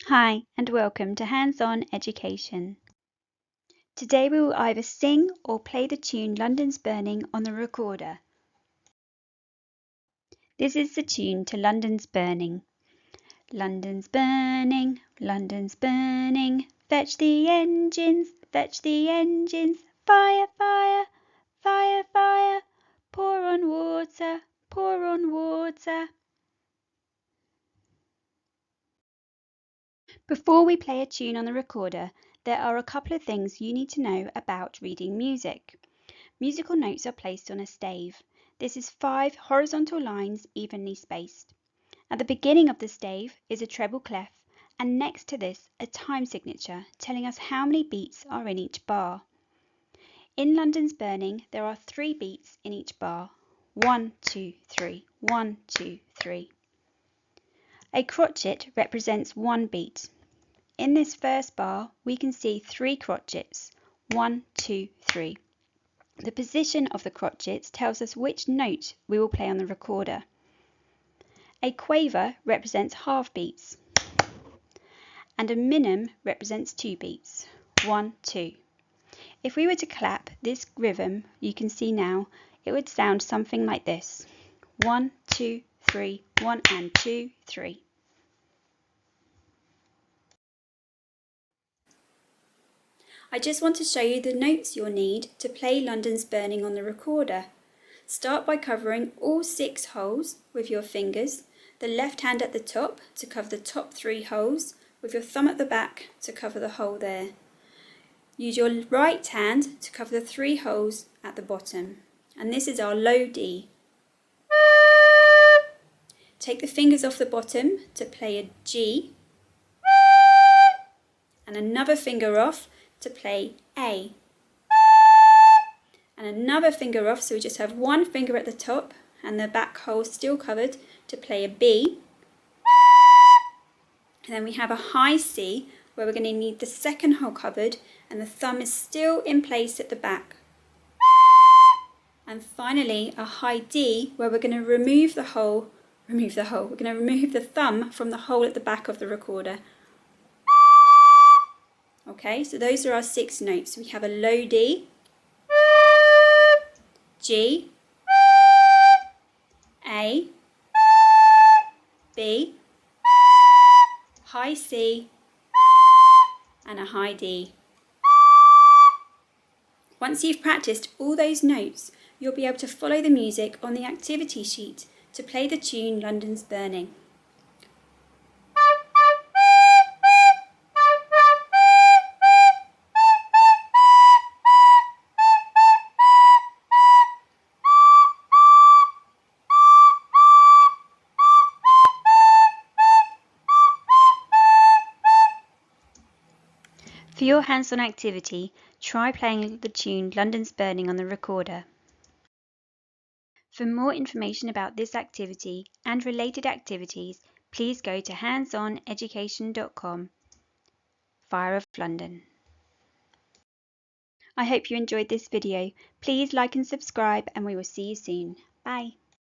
Hi and welcome to Hands-On Education. Today we will either sing or play the tune London's Burning on the recorder. This is the tune to London's Burning. London's burning, London's burning, fetch the engines, fire, fire, fire, fire, pour on water, pour on water. Before we play a tune on the recorder, there are a couple of things you need to know about reading music. Musical notes are placed on a stave. This is 5 horizontal lines evenly spaced. At the beginning of the stave is a treble clef, and next to this a time signature telling us how many beats are in each bar. In London's Burning there are 3 beats in each bar. 1, 2, 3, 1, 2, 3. A crotchet represents 1 beat. In this first bar we can see 3 crotchets. 1, 2, 3. The position of the crotchets tells us which note we will play on the recorder. A quaver represents half beats, and a minim represents 2 beats. 1, 2. If we were to clap this rhythm, you can see now, it would sound something like this. 1, 2, 3, 1 and 2, 3. I just want to show you the notes you'll need to play London's Burning on the recorder. Start by covering all 6 holes with your fingers, the left hand at the top to cover the top 3 holes, with your thumb at the back to cover the hole there. Use your right hand to cover the 3 holes at the bottom, and this is our low D. Take the fingers off the bottom to play a G, and another finger off to play A. And another finger off, so we just have one finger at the top and the back hole still covered to play a B. And then we have a high C where we're going to need the second hole covered and the thumb is still in place at the back. And finally a high D where we're going to remove the thumb from the hole at the back of the recorder. Okay, so those are our 6 notes. We have a low D, G, A, B, high C, and a high D. Once you've practiced all those notes, you'll be able to follow the music on the activity sheet to play the tune London's Burning. For your hands-on activity, try playing the tune London's Burning on the recorder. For more information about this activity and related activities, please go to handsoneducation.com. Fire of London. I hope you enjoyed this video. Please like and subscribe and we will see you soon. Bye.